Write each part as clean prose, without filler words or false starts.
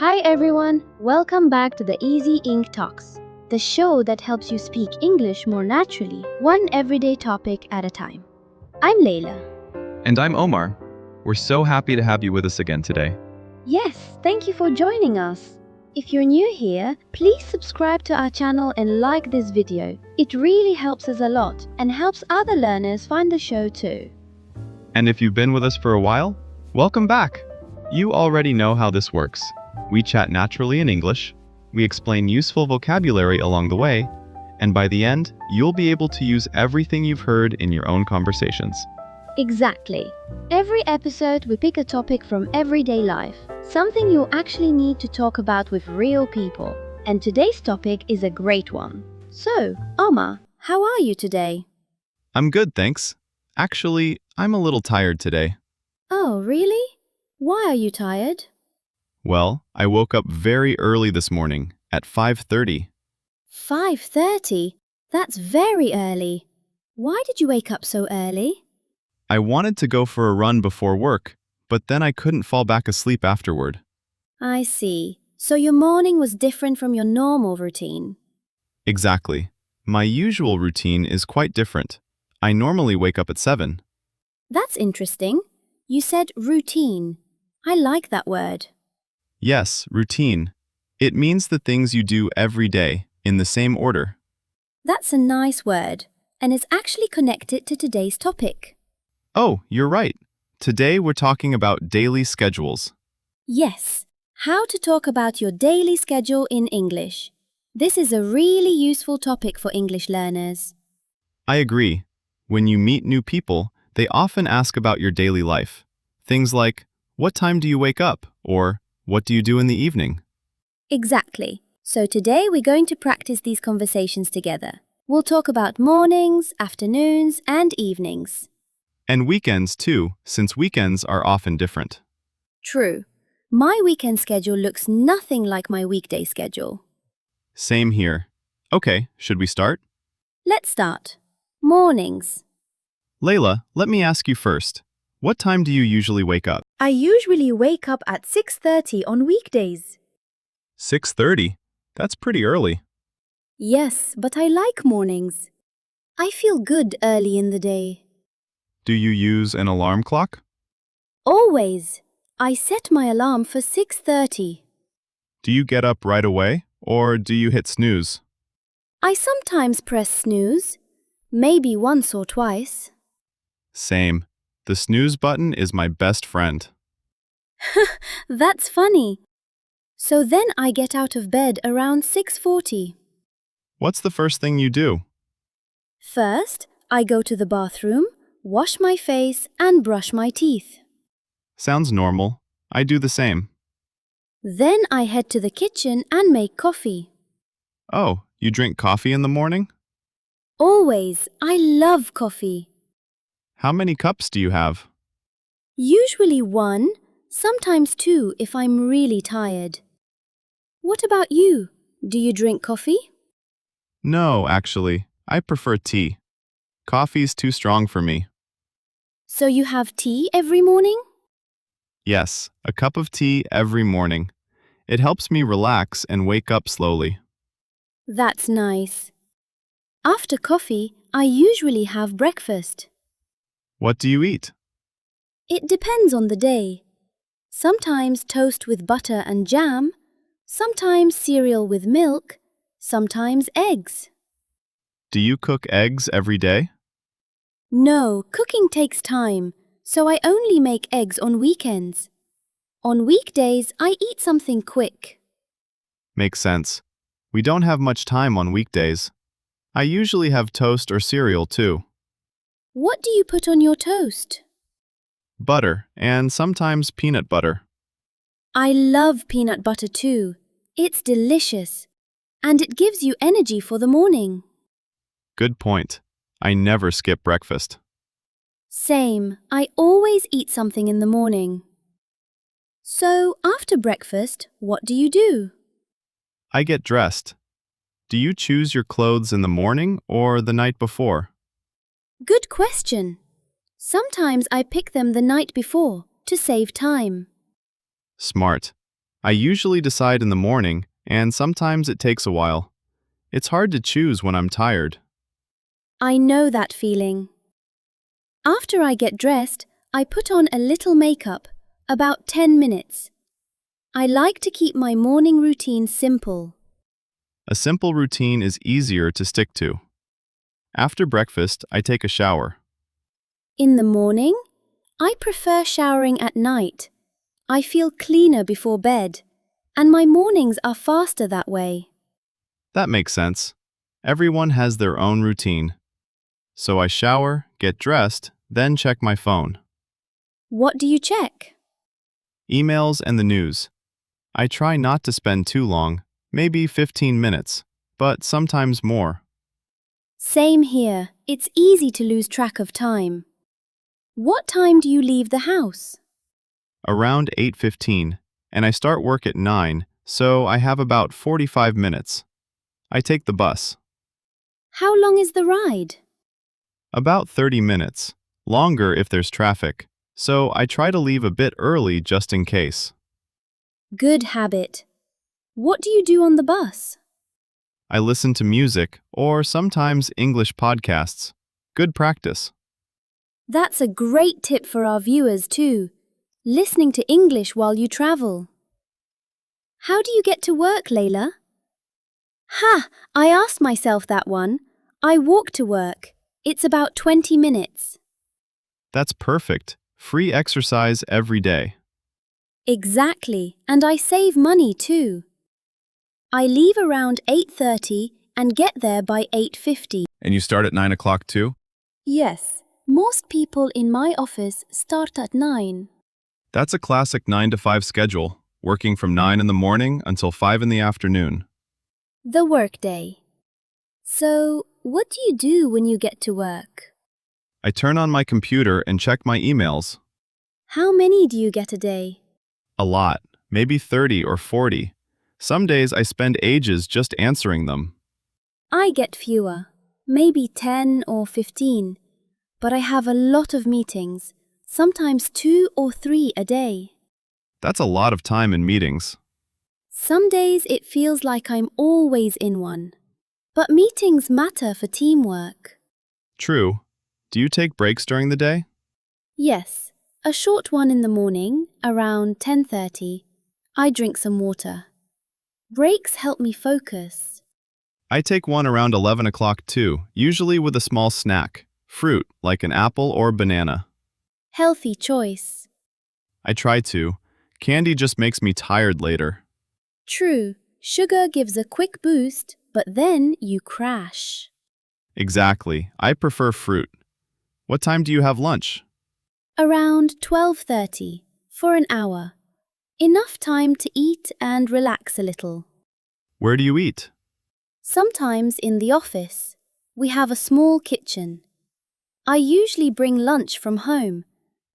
Hi everyone, welcome back to the Easy EngTalks, the show that helps you speak English more naturally, one everyday topic at a time. I'm Layla. And I'm Omar. We're so happy to have you with us again today. Yes, thank you for joining us. If you're new here, please subscribe to our channel and like this video. It really helps us a lot and helps other learners find the show too. And if you've been with us for a while, welcome back. You already know how this works. We chat naturally in English, we explain useful vocabulary along the way, and by the end, you'll be able to use everything you've heard in your own conversations. Exactly. Every episode we pick a topic from everyday life, something you actually need to talk about with real people. And today's topic is a great one. So, Omar, how are you today? I'm good, thanks. Actually, I'm a little tired today. Oh, really? Why are you tired? Well, I woke up very early this morning, at 5:30. 5:30? That's very early. Why did you wake up so early? I wanted to go for a run before work, but then I couldn't fall back asleep afterward. I see. So your morning was different from your normal routine. Exactly. My usual routine is quite different. I normally wake up at 7. That's interesting. You said routine. I like that word. Yes, routine. It means the things you do every day, in the same order. That's a nice word, and it's actually connected to today's topic. Oh, you're right. Today we're talking about daily schedules. Yes, how to talk about your daily schedule in English. This is a really useful topic for English learners. I agree. When you meet new people, they often ask about your daily life. Things like, what time do you wake up? Or, what do you do in the evening? Exactly. So today we're going to practice these conversations together. We'll talk about mornings, afternoons, and evenings. And weekends too, since weekends are often different. True. My weekend schedule looks nothing like my weekday schedule. Same here. Okay, should we start? Let's start. Mornings. Layla, let me ask you first. What time do you usually wake up? I usually wake up at 6:30 on weekdays. 6:30? That's pretty early. Yes, but I like mornings. I feel good early in the day. Do you use an alarm clock? Always. I set my alarm for 6:30. Do you get up right away, or do you hit snooze? I sometimes press snooze, maybe once or twice. Same. The snooze button is my best friend. That's funny. So then I get out of bed around 6:40. What's the first thing you do? First, I go to the bathroom, wash my face, and brush my teeth. Sounds normal. I do the same. Then I head to the kitchen and make coffee. Oh, you drink coffee in the morning? Always. I love coffee. How many cups do you have? Usually one, sometimes two if I'm really tired. What about you? Do you drink coffee? No, actually. I prefer tea. Coffee's too strong for me. So you have tea every morning? Yes, a cup of tea every morning. It helps me relax and wake up slowly. That's nice. After coffee, I usually have breakfast. What do you eat? It depends on the day. Sometimes toast with butter and jam, sometimes cereal with milk, sometimes eggs. Do you cook eggs every day? No, cooking takes time, so I only make eggs on weekends. On weekdays, I eat something quick. Makes sense. We don't have much time on weekdays. I usually have toast or cereal too. What do you put on your toast? Butter, and sometimes peanut butter. I love peanut butter too. It's delicious. And it gives you energy for the morning. Good point. I never skip breakfast. Same. I always eat something in the morning. So, after breakfast, what do you do? I get dressed. Do you choose your clothes in the morning or the night before? Good question. Sometimes I pick them the night before to save time. Smart. I usually decide in the morning, and sometimes it takes a while. It's hard to choose when I'm tired. I know that feeling. After I get dressed, I put on a little makeup, about 10 minutes. I like to keep my morning routine simple. A simple routine is easier to stick to. After breakfast, I take a shower. In the morning, I prefer showering at night. I feel cleaner before bed, and my mornings are faster that way. That makes sense. Everyone has their own routine. So I shower, get dressed, then check my phone. What do you check? Emails and the news. I try not to spend too long, maybe 15 minutes, but sometimes more. Same here. It's easy to lose track of time. What time do you leave the house? Around 8:15, and I start work at 9, so I have about 45 minutes. I take the bus. How long is the ride? About 30 minutes, longer if there's traffic, so I try to leave a bit early just in case. Good habit. What do you do on the bus? I listen to music or sometimes English podcasts. Good practice. That's a great tip for our viewers too. Listening to English while you travel. How do you get to work, Layla? Ha! I asked myself that one. I walk to work. It's about 20 minutes. That's perfect. Free exercise every day. Exactly, and I save money too. I leave around 8:30 and get there by 8:50. And you start at 9 o'clock too? Yes, most people in my office start at 9. That's a classic 9 to 5 schedule, working from 9 in the morning until 5 in the afternoon. The workday. So, what do you do when you get to work? I turn on my computer and check my emails. How many do you get a day? A lot, maybe 30 or 40. Some days I spend ages just answering them. I get fewer, maybe 10 or 15, but I have a lot of meetings, sometimes 2 or 3 a day. That's a lot of time in meetings. Some days it feels like I'm always in one. But meetings matter for teamwork. True. Do you take breaks during the day? Yes, a short one in the morning, around 10:30. I drink some water. Breaks help me focus. I take one around 11 o'clock too, usually with a small snack, fruit like an apple or banana. Healthy choice. I try to. Candy just makes me tired later. True, sugar gives a quick boost, but then you crash. Exactly. I prefer fruit. What time do you have lunch? Around 12:30, for an hour. Enough time to eat and relax a little. Where do you eat? Sometimes in the office. We have a small kitchen. I usually bring lunch from home,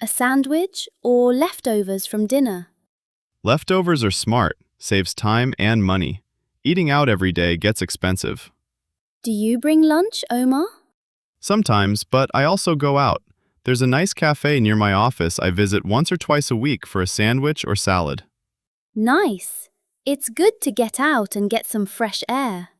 a sandwich or leftovers from dinner. Leftovers are smart, saves time and money. Eating out every day gets expensive. Do you bring lunch, Omar? Sometimes, but I also go out. There's a nice cafe near my office I visit once or twice a week for a sandwich or salad. Nice. It's good to get out and get some fresh air.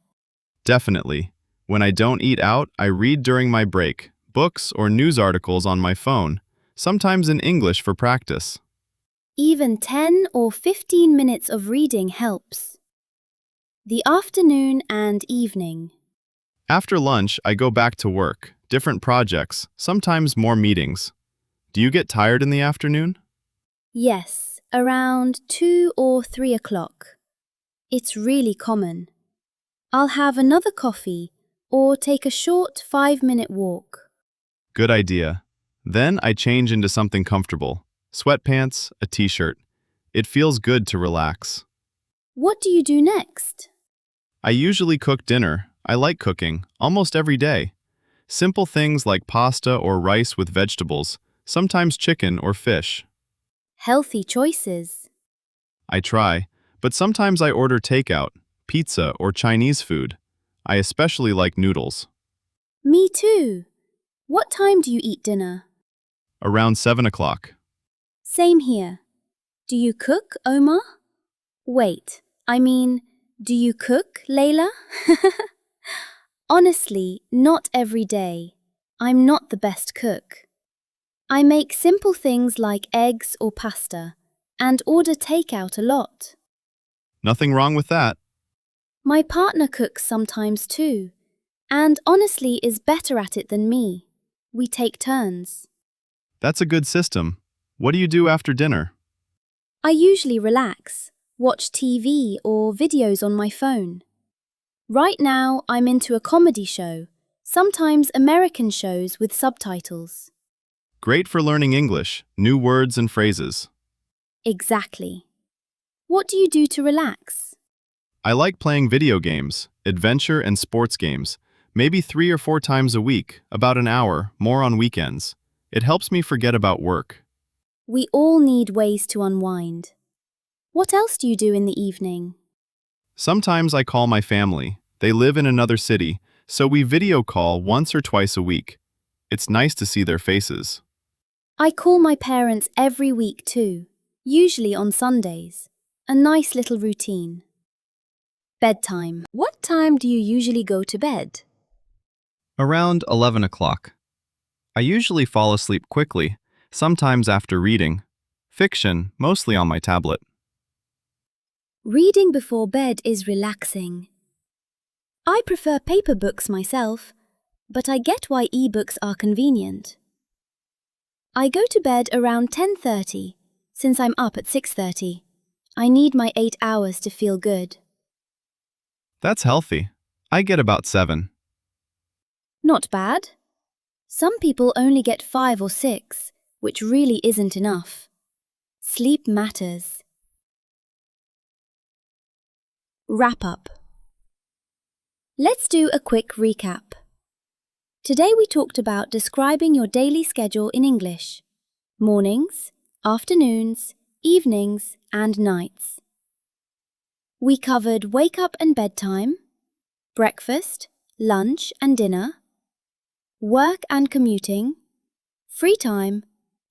Definitely. When I don't eat out, I read during my break, books or news articles on my phone, sometimes in English for practice. Even 10 or 15 minutes of reading helps. The afternoon and evening. After lunch, I go back to work, different projects, sometimes more meetings. Do you get tired in the afternoon? Yes, around 2 or 3 o'clock. It's really common. I'll have another coffee or take a short 5-minute walk. Good idea. Then I change into something comfortable. Sweatpants, a t-shirt. It feels good to relax. What do you do next? I usually cook dinner. I like cooking, almost every day. Simple things like pasta or rice with vegetables, sometimes chicken or fish. Healthy choices. I try, but sometimes I order takeout, pizza or Chinese food. I especially like noodles. Me too. What time do you eat dinner? Around 7 o'clock. Same here. Do you cook, Omar? Wait, I mean, do you cook, Layla? Honestly, not every day. I'm not the best cook. I make simple things like eggs or pasta and order takeout a lot. Nothing wrong with that. My partner cooks sometimes too, and honestly is better at it than me. We take turns. That's a good system. What do you do after dinner? I usually relax, watch TV or videos on my phone. Right now, I'm into a comedy show, sometimes American shows with subtitles. Great for learning English, new words and phrases. Exactly. What do you do to relax? I like playing video games, adventure and sports games, maybe 3 or 4 times a week, about an hour, more on weekends. It helps me forget about work. We all need ways to unwind. What else do you do in the evening? Sometimes I call my family. They live in another city, so we video call once or twice a week. It's nice to see their faces. I call my parents every week too, usually on Sundays. A nice little routine. Bedtime. What time do you usually go to bed? Around 11 o'clock. I usually fall asleep quickly, sometimes after reading. Fiction, mostly on my tablet. Reading before bed is relaxing. I prefer paper books myself, but I get why e-books are convenient. I go to bed around 10:30, since I'm up at 6:30. I need my 8 hours to feel good. That's healthy. I get about 7. Not bad. Some people only get 5 or 6, which really isn't enough. Sleep matters. Wrap up. Let's do a quick recap. Today we talked about describing your daily schedule in English. Mornings, afternoons, evenings, and nights. We covered wake up and bedtime, breakfast, lunch and dinner, work and commuting, free time,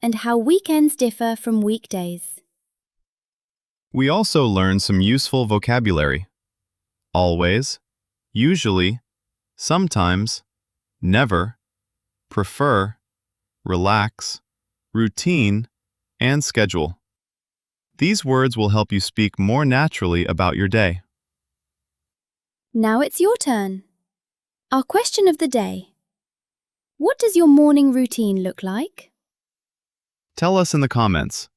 and how weekends differ from weekdays. We also learned some useful vocabulary. Always, usually, sometimes, never, prefer, relax, routine, and schedule. These words will help you speak more naturally about your day. Now it's your turn. Our question of the day. What does your morning routine look like? Tell us in the comments.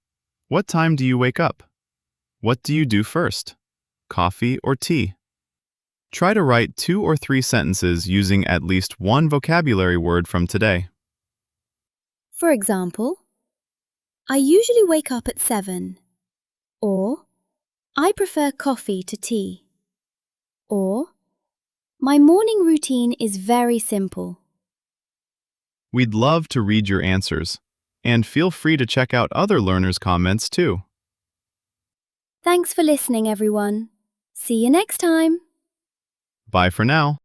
What time do you wake up? What do you do first? Coffee or tea? Try to write 2 or 3 sentences using at least one vocabulary word from today. For example, I usually wake up at 7. Or, I prefer coffee to tea. Or, my morning routine is very simple. We'd love to read your answers, and feel free to check out other learners' comments too. Thanks for listening, everyone. See you next time. Bye for now.